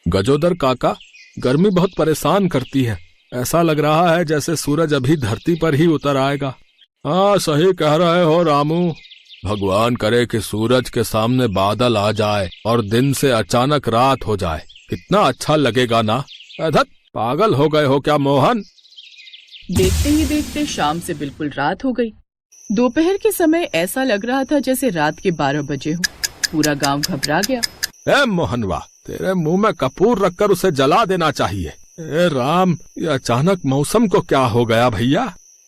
गजोदर काका, गर्मी बहुत परेशान करती है। ऐसा लग रहा है जैसे सूरज अभी धरती पर ही उतर आएगा। हाँ, सही कह रहे हो रामू। भगवान करे कि सूरज के सामने बादल आ जाए और दिन से अचानक रात हो जाए, कितना अच्छा लगेगा ना। अधत, पागल हो गए हो क्या मोहन? देखते ही देखते शाम से बिल्कुल रात हो गई। दोपहर के समय ऐसा लग रहा था जैसे रात के 12 बजे हो। पूरा गांव घबरा गया। ए मोहनवा, तेरे मुंह में कपूर रखकर उसे जला देना चाहिए। ए राम, ये अचानक मौसम को क्या हो गया भैया?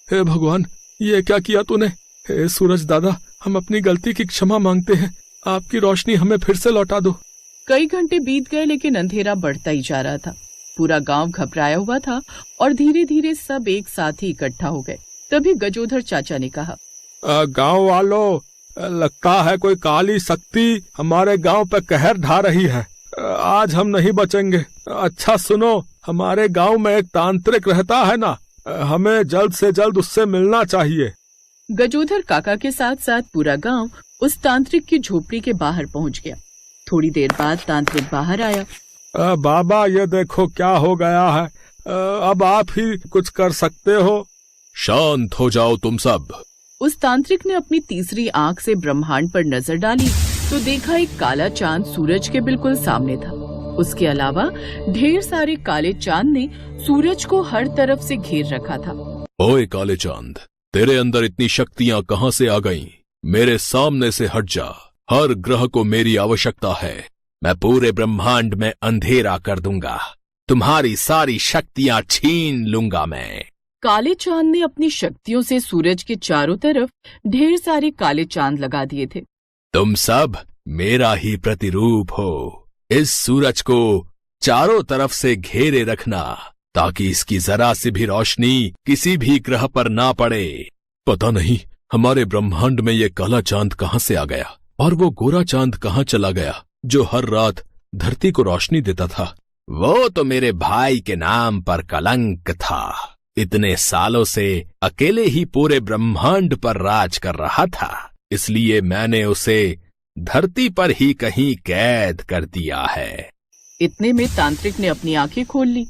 हे भगवान, ये क्या किया तूने? हे सूरज दादा, हम अपनी गलती की क्षमा मांगते हैं। आपकी रोशनी हमें फिर से लौटा दो। कई घंटे बीत गए लेकिन अंधेरा बढ़ता ही जा रहा था। पूरा गांव घबराया हुआ था और धीरे धीरे सब एक साथ ही इकट्ठा हो गए। तभी गजोधर चाचा ने कहा, गांव वालों, लगता है कोई काली शक्ति हमारे गांव पे कहर ढा रही है। आज हम नहीं बचेंगे। अच्छा सुनो, हमारे गांव में एक तांत्रिक रहता है ना, हमें जल्द से जल्द उससे मिलना चाहिए। गजोधर काका के साथ साथ पूरा गांव उस तांत्रिक की झोपड़ी के बाहर पहुंच गया। थोड़ी देर बाद तांत्रिक बाहर आया। बाबा, ये देखो क्या हो गया है। अब आप ही कुछ कर सकते हो। शांत हो जाओ तुम सब। उस तांत्रिक ने अपनी तीसरी आंख से ब्रह्मांड पर नजर डाली तो देखा एक काला चांद सूरज के बिल्कुल सामने था। उसके अलावा ढेर सारे काले चांद ने सूरज को हर तरफ से घेर रखा था। ओए काले चांद, तेरे अंदर इतनी शक्तियां कहां से आ गईं? मेरे सामने से हट जा। हर ग्रह को मेरी आवश्यकता है। मैं पूरे ब्रह्मांड में अंधेरा कर दूंगा। तुम्हारी सारी शक्तियां छीन लूंगा मैं। काले चांद ने अपनी शक्तियों से सूरज के चारों तरफ ढेर सारे काले चांद लगा दिए थे। तुम सब मेरा ही प्रतिरूप हो। इस सूरज को चारों तरफ से घेरे रखना ताकि इसकी जरा सी भी रोशनी किसी भी ग्रह पर ना पड़े। पता नहीं हमारे ब्रह्मांड में ये काला चांद कहां से आ गया और वो गोरा चांद कहां चला गया जो हर रात धरती को रोशनी देता था। वो तो मेरे भाई के नाम पर कलंक था। इतने सालों से अकेले ही पूरे ब्रह्मांड पर राज कर रहा था, इसलिए मैंने उसे धरती पर ही कहीं कैद कर दिया है। इतने में तांत्रिक ने अपनी आंखें खोल ली।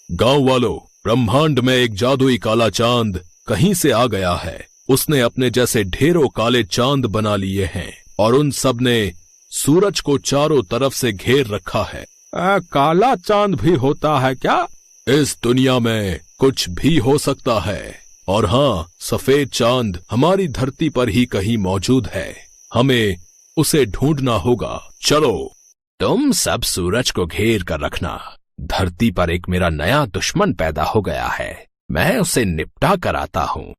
गांव वालों, ब्रह्मांड में एक जादुई काला चांद कहीं से आ गया है। उसने अपने जैसे ढेरों काले चांद बना लिए हैं और उन सब ने सूरज को चारों तरफ से घेर रखा है। काला चांद भी होता है क्या? इस दुनिया में कुछ भी हो सकता है। और हाँ, सफेद चांद हमारी धरती पर ही कहीं मौजूद है। हमें उसे ढूंढना होगा। चलो, तुम सब सूरज को घेर कर रखना। धरती पर एक मेरा नया दुश्मन पैदा हो गया है। मैं उसे निपटा कर आता हूँ।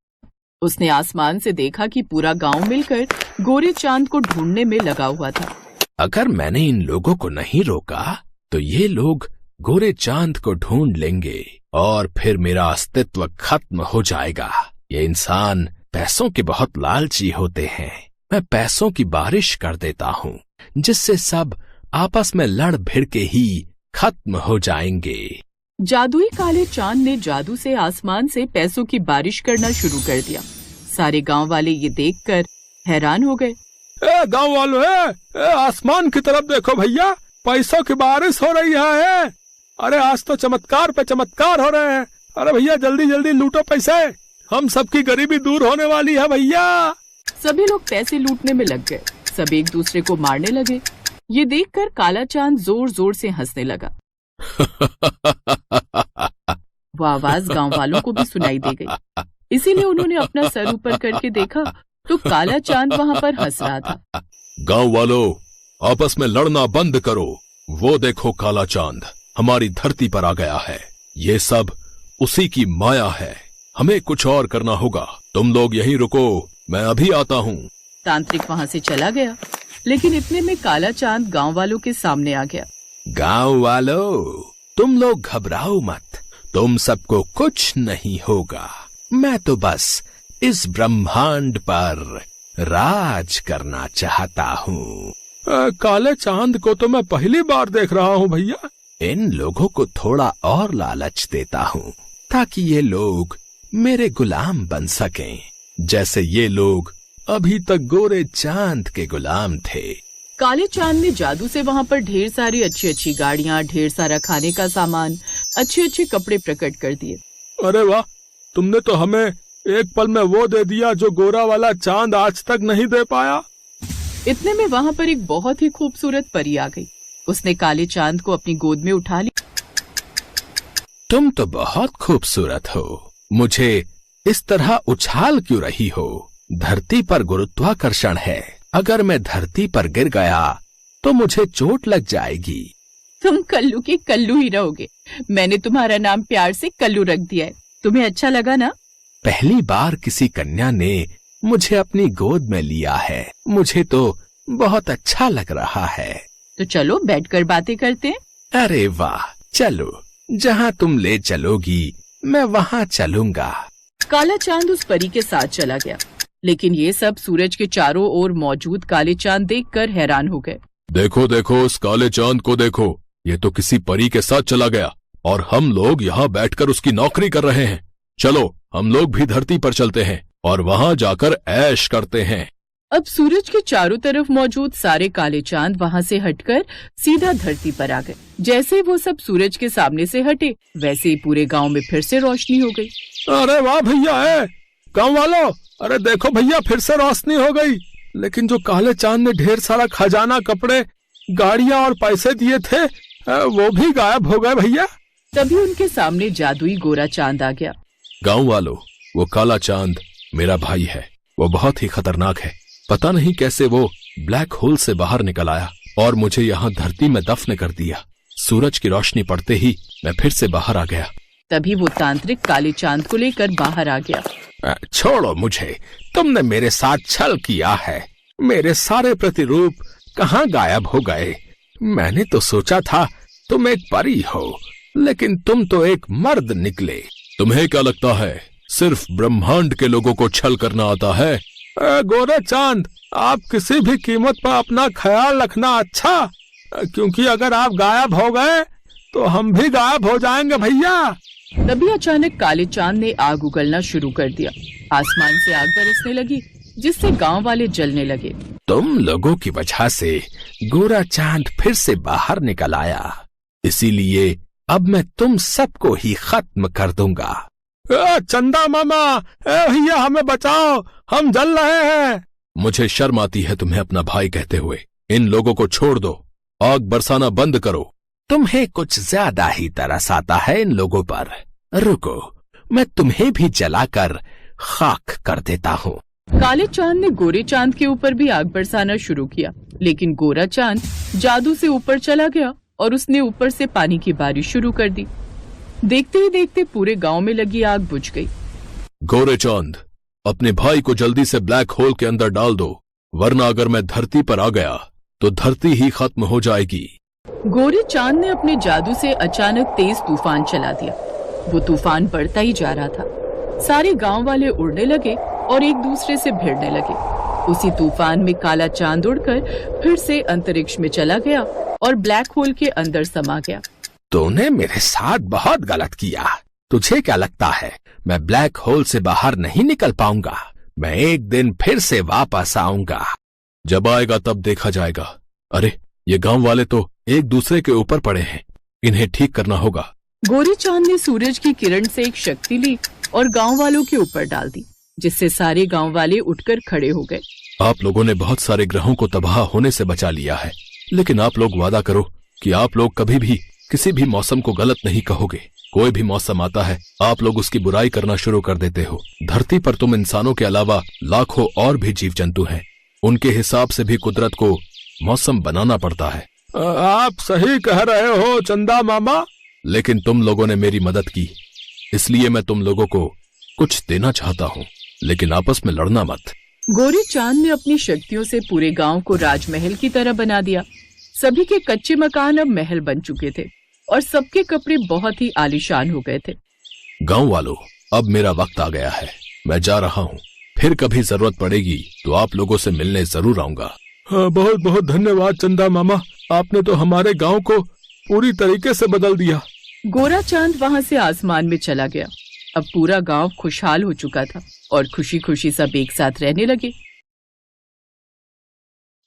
उसने आसमान से देखा कि पूरा गांव मिलकर गोरे चांद को ढूंढने में लगा हुआ था। अगर मैंने इन लोगों को नहीं रोका तो ये लोग गोरे चांद को ढूंढ लेंगे और फिर मेरा अस्तित्व खत्म हो जाएगा। ये इंसान पैसों के बहुत लालची होते हैं। मैं पैसों की बारिश कर देता हूँ जिससे सब आपस में लड़ भिड़ के ही खत्म हो जाएंगे। जादुई काले चांद ने जादू से आसमान से पैसों की बारिश करना शुरू कर दिया। सारे गांव वाले ये देखकर हैरान हो गए। गांव वालों, आसमान की तरफ देखो भैया, पैसों की बारिश हो रही है। अरे आज तो चमत्कार पे चमत्कार हो रहे हैं। अरे भैया जल्दी जल्दी लूटो पैसे, हम सबकी गरीबी दूर होने वाली है भैया। सभी लोग पैसे लूटने में लग गए। सब एक दूसरे को मारने लगे। ये देखकर काला चांद जोर जोर से हंसने लगा। वो आवाज गांव वालों को भी सुनाई दे गई। इसीलिए उन्होंने अपना सर ऊपर करके देखा तो काला चांद वहां पर हंस रहा था। गांव वालों, आपस में लड़ना बंद करो। वो देखो, काला चांद हमारी धरती पर आ गया है। ये सब उसी की माया है। हमें कुछ और करना होगा। तुम लोग यहीं रुको, मैं अभी आता हूँ। तांत्रिक वहां से चला गया, लेकिन इतने में काला चांद गांव वालों के सामने आ गया। गांव वालों, तुम लोग घबराओ मत। तुम सबको कुछ नहीं होगा। मैं तो बस इस ब्रह्मांड पर राज करना चाहता हूँ। काले चांद को तो मैं पहली बार देख रहा हूँ भैया। इन लोगों को थोड़ा और लालच देता हूँ ताकि ये लोग मेरे गुलाम बन सकें, जैसे ये लोग अभी तक गोरे चांद के गुलाम थे। काले चांद ने जादू से वहाँ पर ढेर सारी अच्छी अच्छी गाड़ियाँ, ढेर सारा खाने का सामान, अच्छे अच्छे कपड़े प्रकट कर दिए। अरे वाह, तुमने तो हमें एक पल में वो दे दिया जो गोरा वाला चांद आज तक नहीं दे पाया। इतने में वहाँ पर एक बहुत ही खूबसूरत परी आ गई। उसने काले चांद को अपनी गोद में उठा लिया। तुम तो बहुत खूबसूरत हो, मुझे इस तरह उछाल क्यों रही हो? धरती पर गुरुत्वाकर्षण है, अगर मैं धरती पर गिर गया तो मुझे चोट लग जाएगी। तुम कल्लू के कल्लू ही रहोगे। मैंने तुम्हारा नाम प्यार से कल्लू रख दिया है। तुम्हें अच्छा लगा ना? पहली बार किसी कन्या ने मुझे अपनी गोद में लिया है, मुझे तो बहुत अच्छा लग रहा है। तो चलो बैठकर बातें करते हैं। अरे वाह, चलो, जहाँ तुम ले चलोगी मैं वहाँ चलूंगा। काला चांद उस परी के साथ चला गया, लेकिन ये सब सूरज के चारों ओर मौजूद काले चांद देखकर हैरान हो गए। देखो देखो, उस काले चांद को देखो, ये तो किसी परी के साथ चला गया और हम लोग यहाँ बैठकर उसकी नौकरी कर रहे हैं। चलो हम लोग भी धरती पर चलते हैं और वहाँ जाकर ऐश करते हैं। अब सूरज के चारों तरफ मौजूद सारे काले चांद वहाँ से हटकर सीधा धरती पर आ गए। जैसे वो सब सूरज के सामने से हटे, वैसे ही पूरे गांव में फिर से रोशनी हो गई। अरे वाह भैया, है गांव वालों, अरे देखो भैया, फिर से रोशनी हो गई। लेकिन जो काले चांद ने ढेर सारा खजाना, कपड़े, गाड़ियाँ और पैसे दिए थे, वो भी गायब हो गए भैया। तभी उनके सामने जादुई गोरा चांद आ गया। गांव वालों, वो काला चांद मेरा भाई है, वो बहुत ही खतरनाक है। पता नहीं कैसे वो ब्लैक होल से बाहर निकल आया और मुझे यहाँ धरती में दफन कर दिया। सूरज की रोशनी पड़ते ही मैं फिर से बाहर आ गया। तभी वो तांत्रिक काले चांद को लेकर बाहर आ गया। छोड़ो मुझे, तुमने मेरे साथ छल किया है। मेरे सारे प्रतिरूप कहाँ गायब हो गए? मैंने तो सोचा था तुम एक परी हो, लेकिन तुम तो एक मर्द निकले। तुम्हें क्या लगता है सिर्फ ब्रह्मांड के लोगों को छल करना आता है? गोरे चांद, आप किसी भी कीमत पर अपना ख्याल रखना अच्छा, क्योंकि अगर आप गायब हो गए तो हम भी गायब हो जाएंगे भैया। तभी अचानक काले चांद ने आग उगलना शुरू कर दिया। आसमान से आग बरसने लगी, जिससे गांव वाले जलने लगे। तुम लोगों की वजह से गोरा चांद फिर से बाहर निकल आया, इसीलिए अब मैं तुम सबको ही खत्म कर दूंगा। चंदा मामा, भैया हमें बचाओ, हम जल रहे हैं। मुझे शर्म आती है तुम्हें अपना भाई कहते हुए। इन लोगों को छोड़ दो, आग बरसाना बंद करो। तुम्हें कुछ ज्यादा ही तरस आता है इन लोगों पर। रुको, मैं तुम्हें भी जलाकर खाक कर देता हूँ। काले चांद ने गोरे चांद के ऊपर भी आग बरसाना शुरू किया, लेकिन गोरा चांद जादू से ऊपर चला गया और उसने ऊपर से पानी की बारिश शुरू कर दी। देखते ही देखते पूरे गांव में लगी आग बुझ गई। गोरे चांद, अपने भाई को जल्दी से ब्लैक होल के अंदर डाल दो, वरना अगर मैं धरती पर आ गया तो धरती ही खत्म हो जाएगी। गोरे चांद ने अपने जादू से अचानक तेज तूफान चला दिया। वो तूफान बढ़ता ही जा रहा था। सारे गांव वाले उड़ने लगे और एक दूसरे से भिड़ने लगे। उसी तूफान में काला चांद उड़कर फिर से अंतरिक्ष में चला गया और ब्लैक होल के अंदर समा गया। तूने मेरे साथ बहुत गलत किया। तुझे क्या लगता है मैं ब्लैक होल से बाहर नहीं निकल पाऊंगा? मैं एक दिन फिर से वापस आऊंगा। जब आएगा तब देखा जाएगा। अरे ये गांव वाले तो एक दूसरे के ऊपर पड़े हैं, इन्हें ठीक करना होगा। गोरे चांद ने सूरज की किरण से एक शक्ति ली और गांव वालों के ऊपर डाल दी, जिससे सारे गांव वाले उठकर खड़े हो गए। आप लोगों ने बहुत सारे ग्रहों को तबाह होने से बचा लिया है, लेकिन आप लोग वादा करो कि आप लोग कभी भी किसी भी मौसम को गलत नहीं कहोगे। कोई भी मौसम आता है, आप लोग उसकी बुराई करना शुरू कर देते हो। धरती पर तुम इंसानों के अलावा लाखों और भी जीव जंतु हैं, उनके हिसाब से भी कुदरत को मौसम बनाना पड़ता है। आप सही कह रहे हो चंदा मामा, लेकिन तुम लोगों ने मेरी मदद की, इसलिए मैं तुम लोगों को कुछ देना चाहता हूँ, लेकिन आपस में लड़ना मत। गोरे चांद ने अपनी शक्तियों से पूरे गांव को राजमहल की तरह बना दिया। सभी के कच्चे मकान अब महल बन चुके थे और सबके कपड़े बहुत ही आलीशान हो गए थे। गांव वालों, अब मेरा वक्त आ गया है, मैं जा रहा हूँ। फिर कभी जरूरत पड़ेगी तो आप लोगों से मिलने जरूर आऊंगा। हाँ, बहुत बहुत धन्यवाद चंदा मामा, आपने तो हमारे गांव को पूरी तरीके से बदल दिया। गोरा चांद वहाँ से आसमान में चला गया। अब पूरा गांव खुशहाल हो चुका था और खुशी खुशी सब एक साथ रहने लगे।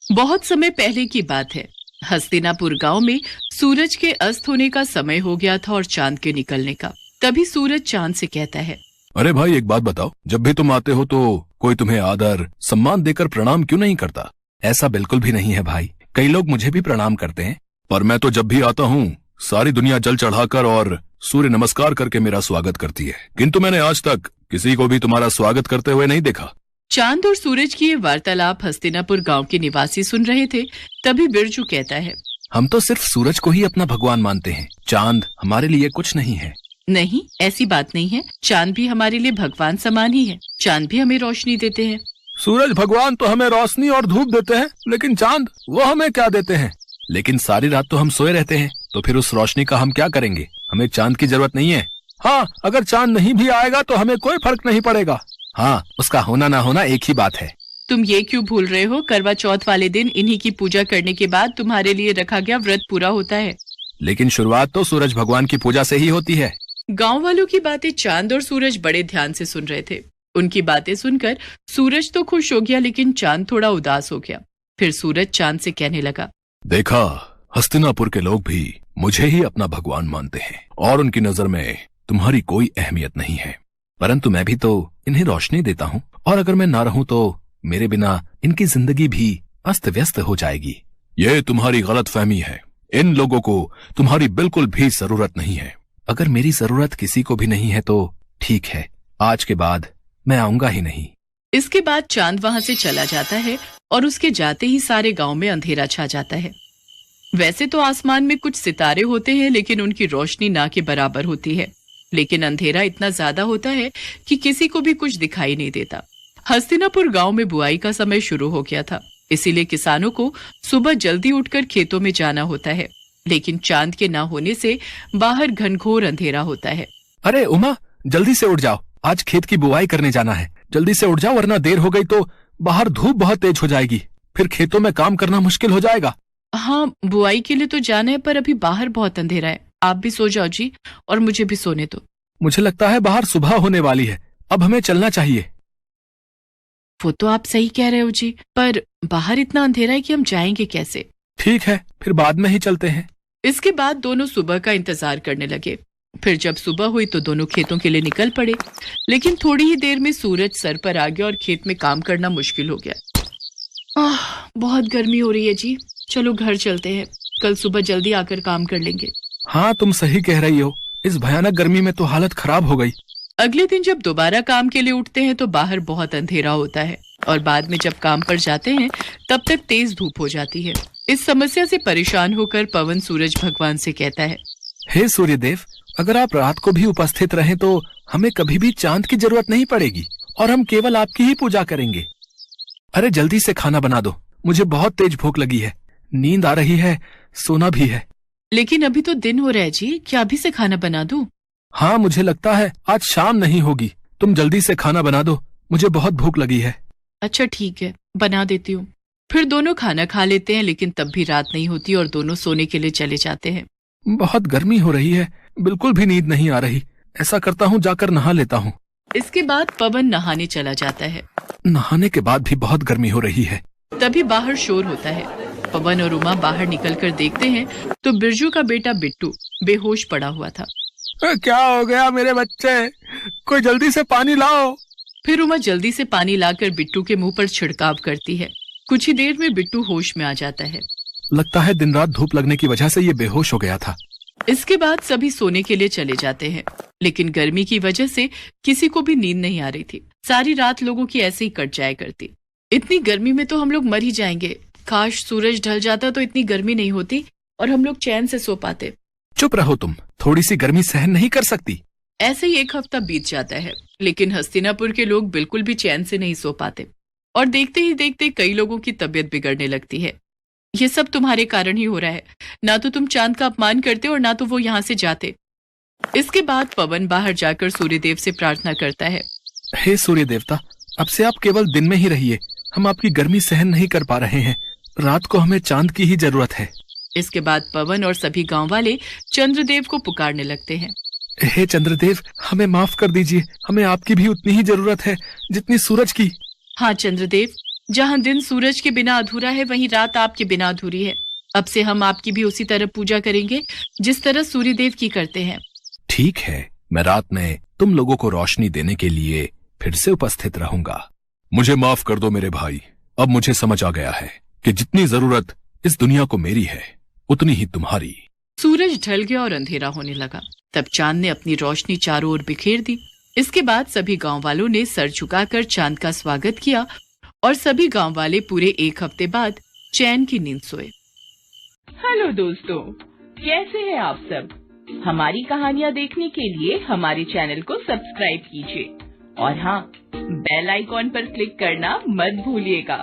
बहुत समय पहले की बात है। हस्तिनापुर गांव में सूरज के अस्त होने का समय हो गया था और चांद के निकलने का। तभी सूरज चांद से कहता है, अरे भाई एक बात बताओ, जब भी तुम आते हो तो कोई तुम्हें आदर सम्मान देकर प्रणाम क्यों नहीं करता? ऐसा बिल्कुल भी नहीं है भाई, कई लोग मुझे भी प्रणाम करते हैं। पर मैं तो जब भी आता हूँ सारी दुनिया जल चढ़ाकर और सूर्य नमस्कार करके मेरा स्वागत करती है, किंतु मैंने आज तक किसी को भी तुम्हारा स्वागत करते हुए नहीं देखा। चांद और सूरज की ये वार्तालाप हस्तिनापुर गांव के निवासी सुन रहे थे। तभी बिरजू कहता है, हम तो सिर्फ सूरज को ही अपना भगवान मानते हैं, चांद हमारे लिए कुछ नहीं है। नहीं, ऐसी बात नहीं है। चांद भी हमारे लिए भगवान समान ही है। चांद भी हमें रोशनी देते हैं। सूरज भगवान तो हमें रोशनी और धूप देते हैं, लेकिन चांद वो हमें क्या देते हैं? लेकिन सारी रात तो हम सोए रहते हैं, तो फिर उस रोशनी का हम क्या करेंगे? हमें चांद की जरूरत नहीं है। हाँ, अगर चांद नहीं भी आएगा तो हमें कोई फर्क नहीं पड़ेगा। हाँ, उसका होना ना होना एक ही बात है। तुम ये क्यों भूल रहे हो? करवा चौथ वाले दिन इन्हीं की पूजा करने के बाद तुम्हारे लिए रखा गया व्रत पूरा होता है। लेकिन शुरुआत तो सूरज भगवान की पूजा से ही होती है। गांव वालों की बातें चांद और सूरज बड़े ध्यान से सुन रहे थे। उनकी बातें सुनकर सूरज तो खुश हो गया, लेकिन चांद थोड़ा उदास हो गया। फिर सूरज चांद से कहने लगा, देखा, हस्तिनापुर के लोग भी मुझे ही अपना भगवान मानते हैं और उनकी नजर में तुम्हारी कोई अहमियत नहीं है। परंतु मैं भी तो इन्हें रोशनी देता हूँ, और अगर मैं ना रहूं तो मेरे बिना इनकी जिंदगी भी अस्त व्यस्त हो जाएगी। ये तुम्हारी गलतफहमी है। इन लोगों को तुम्हारी बिल्कुल भी जरूरत नहीं है। अगर मेरी जरूरत किसी को भी नहीं है तो ठीक है, आज के बाद मैं आऊंगा ही नहीं। इसके बाद चांद वहां से चला जाता है और उसके जाते ही सारे गांव में अंधेरा छा जाता है। वैसे तो आसमान में कुछ सितारे होते हैं, लेकिन उनकी रोशनी ना के बराबर होती है। लेकिन अंधेरा इतना ज्यादा होता है कि किसी को भी कुछ दिखाई नहीं देता। हस्तिनापुर गांव में बुआई का समय शुरू हो गया था, इसीलिए किसानों को सुबह जल्दी उठकर खेतों में जाना होता है। लेकिन चांद के ना होने से बाहर घनघोर अंधेरा होता है। अरे उमा, जल्दी से उठ जाओ, आज खेत की बुआई करने जाना है। जल्दी से उठ जाओ, वरना देर हो गई तो बाहर धूप बहुत तेज हो जाएगी, फिर खेतों में काम करना मुश्किल हो जाएगा। हाँ, बुआई के लिए तो जाना है, पर अभी बाहर बहुत अंधेरा है। आप भी सो जाओ जी, और मुझे भी सोने दो। मुझे लगता है बाहर सुबह होने वाली है, अब हमें चलना चाहिए। वो तो आप सही कह रहे हो जी, पर बाहर इतना अंधेरा है कि हम जाएंगे कैसे? ठीक है, फिर बाद में ही चलते हैं। इसके बाद दोनों सुबह का इंतजार करने लगे। फिर जब सुबह हुई तो दोनों खेतों के लिए निकल पड़े। लेकिन थोड़ी ही देर में सूरज सर पर आ गया और खेत में काम करना मुश्किल हो गया। बहुत गर्मी हो रही है जी, चलो घर चलते हैं, कल सुबह जल्दी आकर काम कर लेंगे। हाँ, तुम सही कह रही हो, इस भयानक गर्मी में तो हालत खराब हो गई। अगले दिन जब दोबारा काम के लिए उठते हैं तो बाहर बहुत अंधेरा होता है, और बाद में जब काम पर जाते हैं तब तक तेज धूप हो जाती है। इस समस्या से परेशान होकर पवन सूरज भगवान से कहता है, हे सूर्यदेव, अगर आप रात को भी उपस्थित रहें तो हमें कभी भी चांद की जरूरत नहीं पड़ेगी और हम केवल आपकी ही पूजा करेंगे। अरे जल्दी से खाना बना दो, मुझे बहुत तेज भूख लगी है, नींद आ रही है, सोना भी है। लेकिन अभी तो दिन हो रहा है जी, क्या अभी से खाना बना दूं? हाँ, मुझे लगता है आज शाम नहीं होगी। तुम जल्दी से खाना बना दो, मुझे बहुत भूख लगी है। अच्छा ठीक है, बना देती हूँ। फिर दोनों खाना खा लेते हैं, लेकिन तब भी रात नहीं होती और दोनों सोने के लिए चले जाते हैं। बहुत गर्मी हो रही है, बिल्कुल भी नींद नहीं आ रही। ऐसा करता हूँ, जाकर नहा लेता हूँ। इसके बाद पवन नहाने चला जाता है। नहाने के बाद भी बहुत गर्मी हो रही है। तभी बाहर शोर होता है। पवन और उमा बाहर निकलकर देखते हैं तो बिरजू का बेटा बिट्टू बेहोश पड़ा हुआ था। क्या हो गया मेरे बच्चे? कोई जल्दी से पानी लाओ। फिर उमा जल्दी से पानी लाकर बिट्टू के मुंह पर छिड़काव करती है। कुछ ही देर में बिट्टू होश में आ जाता है। लगता है दिन रात धूप लगने की वजह से ये बेहोश हो गया था। इसके बाद सभी सोने के लिए चले जाते हैं, लेकिन गर्मी की वजह से किसी को भी नींद नहीं आ रही थी। सारी रात लोगों की ऐसे ही कट जाया करती। इतनी गर्मी में तो हम लोग मर ही जाएंगे। काश सूरज ढल जाता तो इतनी गर्मी नहीं होती और हम लोग चैन से सो पाते। चुप रहो तुम, थोड़ी सी गर्मी सहन नहीं कर सकती? ऐसे ही एक हफ्ता बीत जाता है, लेकिन हस्तिनापुर के लोग बिल्कुल भी चैन से नहीं सो पाते और देखते ही देखते कई लोगों की तबीयत बिगड़ने लगती है। ये सब तुम्हारे कारण ही हो रहा है। ना तो तुम चांद का अपमान करते और ना तो वो यहाँ से जाते। इसके बाद पवन बाहर जाकर सूर्यदेव से प्रार्थना करता है, हे सूर्य देवता, अब से आप केवल दिन में ही रहिए। हम आपकी गर्मी सहन नहीं कर पा रहे हैं। रात को हमें चांद की ही जरूरत है। इसके बाद पवन और सभी गांव वाले चंद्रदेव को पुकारने लगते हैं। हे चंद्रदेव, हमें माफ कर दीजिए। हमें आपकी भी उतनी ही जरूरत है जितनी सूरज की। हाँ चंद्रदेव, जहाँ दिन सूरज के बिना अधूरा है, वहीं रात आपके बिना अधूरी है। अब से हम आपकी भी उसी तरह पूजा करेंगे जिस तरह सूर्यदेव की करते हैं। ठीक है, मैं रात में तुम लोगों को रोशनी देने के लिए फिर से उपस्थित रहूंगा। मुझे माफ कर दो मेरे भाई, अब मुझे समझ आ गया है कि जितनी जरूरत इस दुनिया को मेरी है उतनी ही तुम्हारी। सूरज ढल गया और अंधेरा होने लगा। तब चांद ने अपनी रोशनी चारों ओर बिखेर दी। इसके बाद सभी गांव वालों ने सर झुकाकर चांद का स्वागत किया और सभी गांव वाले पूरे 1 हफ्ते बाद चैन की नींद सोए। हेलो दोस्तों, कैसे हैं आप सब? हमारी कहानियां देखने के लिए हमारे चैनल को सब्सक्राइब कीजिए और हाँ, बेल आइकॉन पर क्लिक करना मत भूलिएगा।